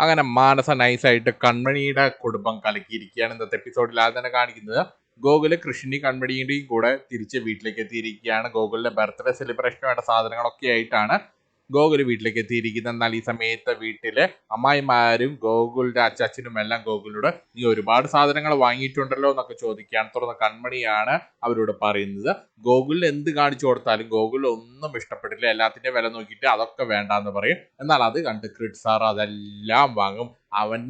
അങ്ങനെ മാനസ നൈസായിട്ട് കൺമണിയുടെ കുടുംബം കലക്കിയിരിക്കുകയാണ് ഇന്നത്തെ എപ്പിസോഡിൽ. അത് തന്നെ കാണിക്കുന്നത് ഗോകുല് കൃഷ്ണി കൺമണിയുടെയും കൂടെ തിരിച്ച് വീട്ടിലേക്ക് എത്തിയിരിക്കുകയാണ്. ഗോകുലിന്റെ ബർത്ത്ഡേ സെലിബ്രേഷന് വേണ്ട സാധനങ്ങളൊക്കെ ആയിട്ടാണ് ഗോകുല് വീട്ടിലേക്ക് എത്തിയിരിക്കുന്നത്. എന്നാൽ ഈ സമയത്ത് വീട്ടിലെ അമ്മായിമാരും ഗോകുലിന്റെ അച്ചാച്ചനും എല്ലാം ഗോകുലിനോട് നീ ഒരുപാട് സാധനങ്ങൾ വാങ്ങിയിട്ടുണ്ടല്ലോ എന്നൊക്കെ ചോദിക്കുകയാണ്. തുടർന്ന് കൺമണിയാണ് അവരോട് പറയുന്നത് ഗോകുലിന് എന്ത് കാണിച്ചു കൊടുത്താലും ഗോകുലിന് ഒന്നും ഇഷ്ടപ്പെട്ടില്ല, എല്ലാത്തിന്റെ വില നോക്കിയിട്ട് അതൊക്കെ വേണ്ടാന്ന് പറയും. എന്നാൽ അത് കണ്ട് ക്രിഡ് സാർ അതെല്ലാം വാങ്ങും. അവൻ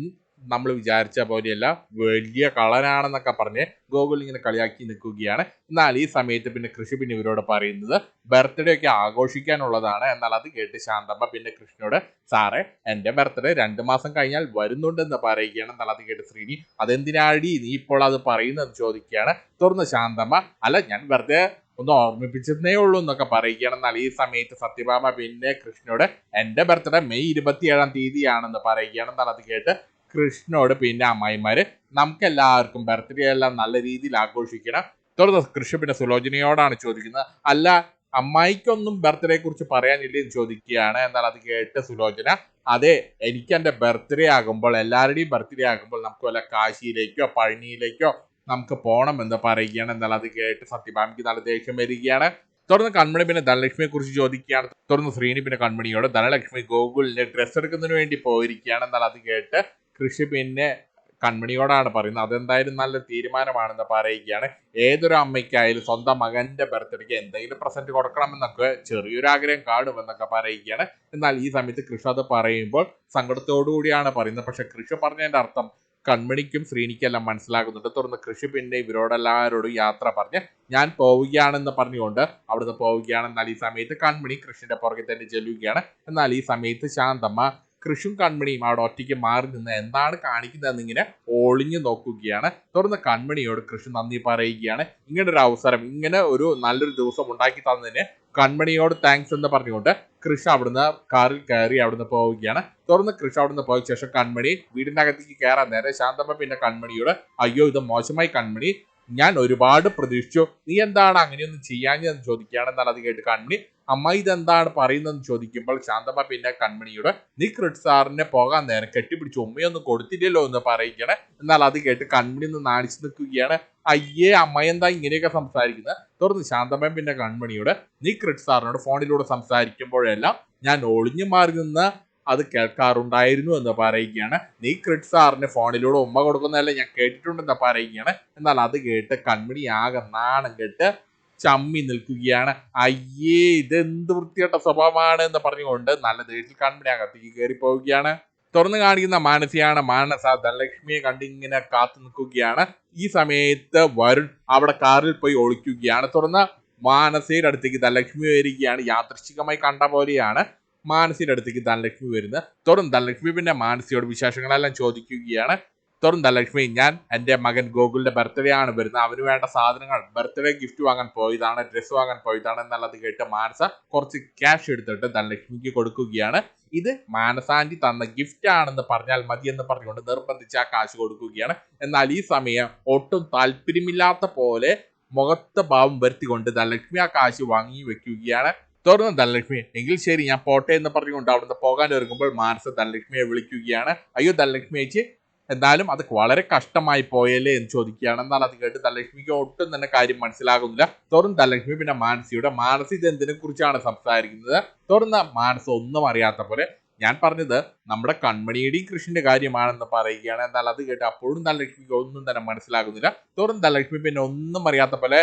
നമ്മൾ വിചാരിച്ച പോലെയല്ല, വലിയ കളനാണെന്നൊക്കെ പറഞ്ഞ് ഗോകുൽ ഇങ്ങനെ കളിയാക്കി നിൽക്കുകയാണ്. എന്നാൽ ഈ സമയത്ത് പിന്നെ കൃഷി പിന്നെ ഇവരോട് പറയുന്നത് ബർത്ത്ഡേ ഒക്കെ ആഘോഷിക്കാനുള്ളതാണ്. എന്നാൽ അത് കേട്ട് ശാന്തമ്മ പിന്നെ കൃഷ്ണനോട് സാറേ എൻ്റെ ബർത്ത്ഡേ 2 മാസം കഴിഞ്ഞാൽ വരുന്നുണ്ടെന്ന് പറയുകയാണ്. എന്നാൽ അത് കേട്ട് ശ്രീനി അതെന്തിനാടി നീ ഇപ്പോൾ അത് പറയുന്നതെന്ന് ചോദിക്കുകയാണ്. തുറന്ന് ശാന്തമ്മ അല്ല ഞാൻ വെറുതെ ഒന്ന് ഓർമ്മിപ്പിച്ചതേ ഉള്ളൂ എന്നൊക്കെ പറയുകയാണ്. എന്നാൽ ഈ സമയത്ത് സത്യഭാമ പിന്നെ കൃഷ്ണനോട് എൻ്റെ ബർത്ത്ഡേ മെയ് 27-ാം തീയതിയാണെന്ന് പറയുകയാണ്. എന്നാൽ അത് കേട്ട് കൃഷ്ണനോട് പിന്നെ അമ്മായിമാര് നമുക്ക് എല്ലാവർക്കും ബർത്ത്ഡേ എല്ലാം നല്ല രീതിയിൽ ആഘോഷിക്കണം. തുടർന്ന് കൃഷ്ണ പിന്നെ സുലോചനയോടാണ് ചോദിക്കുന്നത് അല്ല അമ്മായിക്കൊന്നും ബർത്ത്ഡേ കുറിച്ച് പറയാനില്ലേ എന്ന് ചോദിക്കുകയാണ്. എന്നാൽ അത് കേട്ട് സുലോചന അതെ എനിക്ക് എൻ്റെ ബർത്ത്ഡേ ആകുമ്പോൾ എല്ലാവരുടെയും ബർത്ത്ഡേ ആകുമ്പോൾ നമുക്ക് വല്ല കാശിയിലേക്കോ പഴനിയിലേക്കോ നമുക്ക് പോകണം എന്ന് പറയുകയാണ്. എന്നാൽ അത് കേട്ട് സത്യഭാമിക്ക് നല്ല ദേഷ്യം വരികയാണ്. തുടർന്ന് കൺമണി പിന്നെ ധനലക്ഷ്മിയെ കുറിച്ച് ചോദിക്കുകയാണ്. തുടർന്ന് ശ്രീനി പിന്നെ കൺമണിയോട് ധനലക്ഷ്മി ഗോകുലിന്റെ ഡ്രസ്സ് എടുക്കുന്നതിന് വേണ്ടി പോയിരിക്കുകയാണ്. എന്നാൽ അത് കേട്ട് കൃഷി പിന്നെ കൺമണിയോടാണ് പറയുന്നത് അതെന്തായാലും നല്ല തീരുമാനമാണെന്ന് പറയുകയാണ്. ഏതൊരു അമ്മയ്ക്കായാലും സ്വന്തം മകന്റെ ബർത്ത്ഡേക്ക് എന്തെങ്കിലും പ്രസന്റ് കൊടുക്കണമെന്നൊക്കെ ചെറിയൊരു ആഗ്രഹം കാണുമെന്നൊക്കെ പറയുകയാണ്. എന്നാൽ ഈ സമയത്ത് കൃഷി അത് പറയുമ്പോൾ സങ്കടത്തോടുകൂടിയാണ് പറയുന്നത്. പക്ഷെ കൃഷി പറഞ്ഞതിന്റെ അർത്ഥം കൺമണിക്കും ശ്രീനിക്കെല്ലാം മനസ്സിലാകുന്നുണ്ട്. തുടർന്ന് കൃഷി പിന്നെ ഇവരോടെല്ലാവരോടും യാത്ര പറഞ്ഞ് ഞാൻ പോവുകയാണെന്ന് പറഞ്ഞുകൊണ്ട് അവിടുന്ന് പോവുകയാണ്. എന്നാൽ ഈ സമയത്ത് കൺമണി കൃഷിന്റെ പുറകെ തന്നെ ചെല്ലുകയാണ്. എന്നാൽ ഈ സമയത്ത് ശാന്തമ്മ കൃഷും കൺമണിയും അവിടെ ഒറ്റയ്ക്ക് മാറി നിന്ന് എന്താണ് കാണിക്കുന്നതെന്ന് ഇങ്ങനെ ഒളിഞ്ഞു നോക്കുകയാണ്. തുടർന്ന് കൺമണിയോട് കൃഷി നന്ദി പറയുകയാണ്. ഇങ്ങനെ ഒരു അവസരം, ഇങ്ങനെ ഒരു നല്ലൊരു ദിവസം ഉണ്ടാക്കി തന്നതിന് കൺമണിയോട് താങ്ക്സ് എന്ന് പറഞ്ഞുകൊണ്ട് കൃഷി അവിടുന്ന് കാറിൽ കയറി അവിടുന്ന് പോവുകയാണ്. തുടർന്ന് കൃഷി അവിടുന്ന് പോയ ശേഷം കൺമണി വീടിന്റെ അകത്തേക്ക് കയറാൻ നേരെ ശാന്തമ്മ പിന്നെ കൺമണിയോട് അയ്യോ ഇത് മോശമായി കൺമണി, ഞാൻ ഒരുപാട് പ്രതീക്ഷിച്ചു, നീ എന്താണ് അങ്ങനെയൊന്നും ചെയ്യാഞ്ഞെന്ന് ചോദിക്കുകയാണ്. എന്നാൽ അത് കേട്ട് കൺമണി അമ്മ ഇതെന്താണ് പറയുന്നതെന്ന് ചോദിക്കുമ്പോൾ ശാന്തമ്മ പിന്നെ കൺമണിയോട് നീ ക്രിഡ് സാറിനെ പോകാൻ നേരം കെട്ടിപ്പിടിച്ച് ഉമ്മയൊന്നും കൊടുത്തില്ലല്ലോ എന്ന് പറയുകയാണ്. എന്നാൽ അത് കേട്ട് കൺമണി ഒന്ന് നാണിച്ചു നിൽക്കുകയാണ്. അയ്യേ അമ്മ എന്താ ഇങ്ങനെയൊക്കെ സംസാരിക്കുന്നത്. തുടർന്ന് ശാന്തമ്മ പിന്നെ കൺമണിയോട് നീ ക്രിഡ് സാറിനോട് ഫോണിലൂടെ സംസാരിക്കുമ്പോഴെല്ലാം ഞാൻ ഒളിഞ്ഞു മാറി നിന്ന് അത് കേൾക്കാറുണ്ടായിരുന്നു എന്ന് പറയുകയാണ്. നീ ക്രിഡ് സാറിന് ഫോണിലൂടെ ഉമ്മ കൊടുക്കുന്നതല്ലേ ഞാൻ കേട്ടിട്ടുണ്ടെന്ന് പറയുകയാണ്. എന്നാൽ അത് കേട്ട് കൺമണി ആകെ നാണം കേട്ട് ചമ്മി നിൽക്കുകയാണ്. അയ്യേ ഇതെന്ത് വൃത്തികെട്ട സ്വഭാവമാണ് എന്ന് പറഞ്ഞുകൊണ്ട് നല്ല ദേഷ്യത്തിൽ കൺമണി അകത്തേക്ക് കയറി പോവുകയാണ്. തുറന്നു കാണിക്കുന്ന മാനസിയാണ്. മാനസ ധനലക്ഷ്മിയെ കണ്ടിങ്ങനെ കാത്തു നിൽക്കുകയാണ്. ഈ സമയത്ത് വരുൺ അവിടെ കാറിൽ പോയി ഒളിക്കുകയാണ്. തുറന്ന് മാനസയുടെ അടുത്തേക്ക് ധനലക്ഷ്മി വരികയാണ്. യാദൃശ്ചികമായി കണ്ട പോലെയാണ് മാനസിയുടെ അടുത്തേക്ക് ധനലക്ഷ്മി വരുന്നത്. തുടർന്ന് ധനലക്ഷ്മി പിന്നെ മാനസിയോട് വിശേഷങ്ങളെല്ലാം ചോദിക്കുകയാണ്. തുടർന്ന് ധനലക്ഷ്മി ഞാൻ എൻ്റെ മകൻ ഗോകുലിന്റെ ബർത്ത്ഡേ ആണ് വരുന്നത്, അവന് വേണ്ട സാധനങ്ങൾ ബർത്ത്ഡേ ഗിഫ്റ്റ് വാങ്ങാൻ പോയതാണ്, ഡ്രസ്സ് വാങ്ങാൻ പോയതാണ് എന്നുള്ളത് കേട്ട് മാനസ കുറച്ച് ക്യാഷ് എടുത്തിട്ട് ധനലക്ഷ്മിക്ക് കൊടുക്കുകയാണ്. ഇത് മാനസാന്റി തന്ന ഗിഫ്റ്റ് ആണെന്ന് പറഞ്ഞാൽ മതി എന്ന് പറഞ്ഞുകൊണ്ട് നിർബന്ധിച്ച് ആ കാശ് കൊടുക്കുകയാണ്. എന്നാൽ ഈ സമയം ഒട്ടും താല്പര്യമില്ലാത്ത പോലെ മുഖത്ത് ഭാവം വരുത്തിക്കൊണ്ട് ധനലക്ഷ്മി ആ കാശ് വാങ്ങി വെക്കുകയാണ്. തുടർന്ന് ധനലക്ഷ്മി എങ്കിൽ ശരി ഞാൻ പോട്ടെ എന്ന് പറഞ്ഞുകൊണ്ട് അവിടുന്ന് പോകാൻ ഒരുങ്ങുമ്പോൾ മാനസ ധനലക്ഷ്മിയെ വിളിക്കുകയാണ്. അയ്യോ ധനലക്ഷ്മി ചേച്ചി എന്നാലും അത് വളരെ കഷ്ടമായി പോയല്ലേ എന്ന് ചോദിക്കുകയാണ്. എന്നാൽ അത് കേട്ട് ധനലക്ഷ്മിക്ക് ഒട്ടും തന്നെ കാര്യം മനസ്സിലാകുന്നില്ല. തുടർന്ന് ധനലക്ഷ്മി പിന്നെ മാനസി ഇത് എന്തിനെ കുറിച്ചാണ് സംസാരിക്കുന്നത്. തുടർന്ന് മാനസ ഒന്നും അറിയാത്ത പോലെ ഞാൻ പറഞ്ഞത് നമ്മുടെ കൺമണിയുടെയും കൃഷിന്റെ കാര്യമാണെന്ന് പറയുകയാണ്. എന്നാൽ അത് കേട്ട് അപ്പോഴും ധനലക്ഷ്മിക്ക് ഒന്നും തന്നെ മനസ്സിലാകുന്നില്ല. തുടർന്ന് ധനലക്ഷ്മി പിന്നെ ഒന്നും അറിയാത്ത പോലെ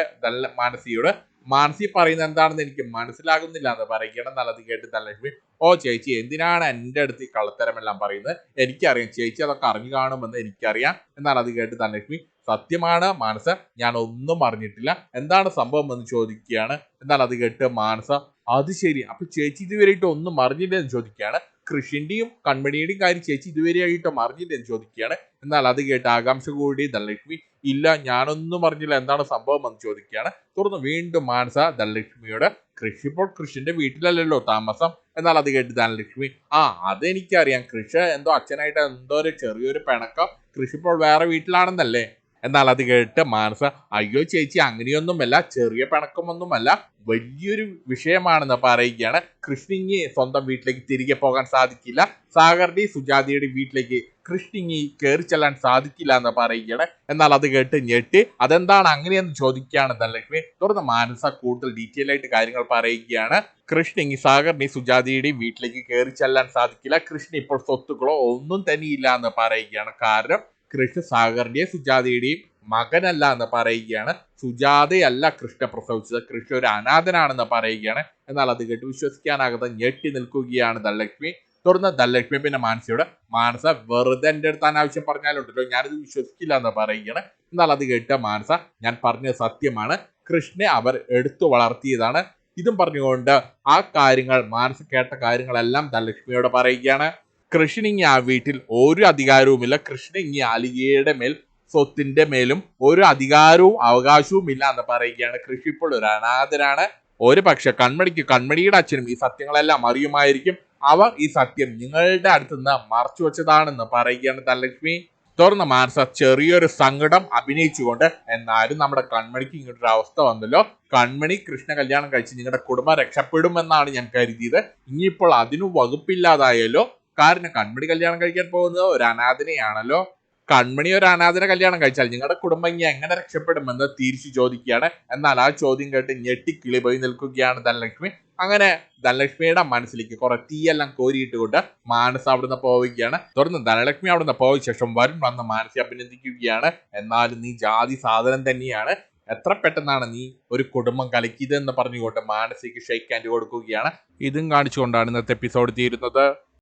മാനസി പറയുന്നത് എന്താണെന്ന് എനിക്ക് മനസ്സിലാകുന്നില്ല എന്ന് പറയുകയാണ്. എന്നാൽ അത് കേട്ട് ധനലക്ഷ്മി ഓ ചേച്ചി എന്തിനാണ് എൻ്റെ അടുത്ത് ഈ കള്ളത്തരമെല്ലാം പറയുന്നത്, എനിക്കറിയാം ചേച്ചി അതൊക്കെ അറിഞ്ഞു കാണുമെന്ന് എനിക്കറിയാം. എന്നാൽ അത് കേട്ട് ധനലക്ഷ്മി സത്യമാണ് മാനസ ഞാൻ ഒന്നും അറിഞ്ഞിട്ടില്ല, എന്താണ് സംഭവം എന്ന് ചോദിക്കുകയാണ്. എന്നാൽ അത് കേട്ട് മാനസ അത് ശരി അപ്പൊ ചേച്ചി ഇതുവരെയായിട്ട് ഒന്നും അറിഞ്ഞില്ല എന്ന് ചോദിക്കുകയാണ്. കൃഷിന്റെയും കൺമണിയുടെയും കാര്യം ചേച്ചി ഇതുവരെയായിട്ടും അറിഞ്ഞില്ല എന്ന് ചോദിക്കുകയാണ്. എന്നാൽ അത് കേട്ട് ആകാംക്ഷ കൂടി ധനലക്ഷ്മി ഇല്ല ഞാനൊന്നും അറിഞ്ഞില്ല, എന്താണ് സംഭവം എന്ന് ചോദിക്കുകയാണ്. തുടർന്ന് വീണ്ടും മാനസ ധനലക്ഷ്മിയോട് കൃഷി ഇപ്പോൾ കൃഷിന്റെ വീട്ടിലല്ലല്ലോ താമസം. എന്നാൽ അത് കേട്ട് ധനലക്ഷ്മി അതെനിക്കറിയാം, കൃഷി എന്തോ അച്ഛനായിട്ട് എന്തോ ഒരു ചെറിയൊരു പിണക്കം, കൃഷി ഇപ്പോൾ വേറെ വീട്ടിലാണെന്നല്ലേ. എന്നാൽ അത് കേട്ട് മാനസ അയ്യോ ചേച്ചി അങ്ങനെയൊന്നുമല്ല, ചെറിയ പിണക്കമൊന്നുമല്ല, വലിയൊരു വിഷയമാണെന്ന് പറയുകയാണ്. കൃഷ്ണയ്ക്ക് സ്വന്തം വീട്ടിലേക്ക് തിരികെ പോകാൻ സാധിക്കില്ല, സാഗറിന്റെയും സുജാതയുടെയും വീട്ടിലേക്ക് കൃഷ്ണയ്ക്ക് കയറി ചെല്ലാൻ സാധിക്കില്ല എന്ന് പറയുകയാണ്. എന്നാൽ അത് കേട്ട് ഞെട്ടി അതെന്താണ് അങ്ങനെയെന്ന് ചോദിക്കുകയാണ് ധനലക്ഷ്മി. തുടർന്ന് മാനസ കൂടുതൽ ഡീറ്റെയിൽ ആയിട്ട് കാര്യങ്ങൾ പറയുകയാണ്. കൃഷ്ണയ്ക്ക് സാഗറിന്റെയും സുജാതയുടെയും വീട്ടിലേക്ക് കയറി ചെല്ലാൻ സാധിക്കില്ല, കൃഷ്ണ ഇപ്പോൾ സ്വത്തുക്കളോ ഒന്നും തന്നെയില്ല എന്ന് പറയുകയാണ്. കാരണം കൃഷ്ണ സാഗറിന്റെയും സുജാതയുടെയും മകനല്ല എന്ന് പറയുകയാണ്. സുജാതയല്ല കൃഷ്ണ പ്രസവിച്ചത്, കൃഷ്ണ ഒരു അനാഥനാണെന്ന് പറയുകയാണ്. എന്നാൽ അത് കേട്ട് വിശ്വസിക്കാനാകാതെ ഞെട്ടി നിൽക്കുകയാണ് ധനലക്ഷ്മി. തുടർന്ന് ധനലക്ഷ്മി പിന്നെ മാനസയോട് മാനസ വെറുതെ എൻ്റെ അടുത്ത് അനാവശ്യം പറഞ്ഞാലുണ്ടല്ലോ ഞാനിത് വിശ്വസിക്കില്ല എന്ന് പറയുകയാണ്. എന്നാൽ അത് കേട്ട മാനസ ഞാൻ പറഞ്ഞത് സത്യമാണ്, കൃഷ്ണനെ അവർ എടുത്തു വളർത്തിയതാണ്. ഇതും പറഞ്ഞുകൊണ്ട് ആ കാര്യങ്ങൾ മാനസ കേട്ട കാര്യങ്ങളെല്ലാം ധനലക്ഷ്മിയോട് പറയുകയാണ്. കൃഷ്ണയ്ക്ക് ആ വീട്ടിൽ ഒരു അധികാരവുമില്ല, കൃഷ്ണയ്ക്ക് അലികയുടെ മേൽ സ്വത്തിന്റെ മേലും ഒരു അധികാരവും അവകാശവും ഇല്ല എന്ന് പറയുകയാണ്. കൃഷി ഇപ്പോൾ ഒരു അനാഥനാണ്. ഒരു പക്ഷെ കൺമണിയുടെ അച്ഛനും ഈ സത്യങ്ങളെല്ലാം അറിയുമായിരിക്കും, അവർ ഈ സത്യം നിങ്ങളുടെ അടുത്തുനിന്ന് മറച്ചു വെച്ചതാണെന്ന് പറയുകയാണ് ധനലക്ഷ്മി. തുറന്ന മാനസ ചെറിയൊരു സങ്കടം അഭിനയിച്ചുകൊണ്ട് എന്നാലും നമ്മുടെ കൺമണിക്ക് ഇങ്ങോട്ടൊരു അവസ്ഥ വന്നല്ലോ, കൺമണി കൃഷ്ണ കല്യാണം കഴിച്ച് നിങ്ങളുടെ കുടുംബം രക്ഷപ്പെടുമെന്നാണ് ഞാൻ കരുതിയത്, ഇനിയിപ്പോൾ അതിനും വകുപ്പില്ലാതായല്ലോ. കാരണം കൺമണി കല്യാണം കഴിക്കാൻ പോകുന്നത് ഒരു അനാഥനെയാണല്ലോ, കൺമണി ഒരു അനാഥനെ കല്യാണം കഴിച്ചാൽ നിങ്ങളുടെ കുടുംബം ഇനി എങ്ങനെ രക്ഷപ്പെടുമെന്ന് തിരിച്ചു ചോദിക്കുകയാണ്. എന്നാൽ ആ ചോദ്യം കേട്ട് ഞെട്ടിക്കിളി പോയി നിൽക്കുകയാണ് ധനലക്ഷ്മി. അങ്ങനെ ധനലക്ഷ്മിയുടെ മനസ്സിലേക്ക് കുറെ തീയെല്ലാം കോരിയിട്ടുകൊണ്ട് മാനസ അവിടുന്ന് പോവുകയാണ്. തുടർന്ന് ധനലക്ഷ്മി അവിടുന്ന് പോയ ശേഷം വരുൺ വന്ന് മാനസയെ അഭിനന്ദിക്കുകയാണ്. എന്നാലും നീ ജാതി സാധനം തന്നെയാണ്, എത്ര പെട്ടെന്നാണ് നീ ഒരു കുടുംബം കലക്കിയത് എന്ന് പറഞ്ഞുകൊണ്ട് മാനസിക്ക് ഷെയ്ക്ക് ഹാൻഡ് കൊടുക്കുകയാണ്. ഇതും കാണിച്ചുകൊണ്ടാണ് ഇന്നത്തെ എപ്പിസോഡ് തീരുന്നത്.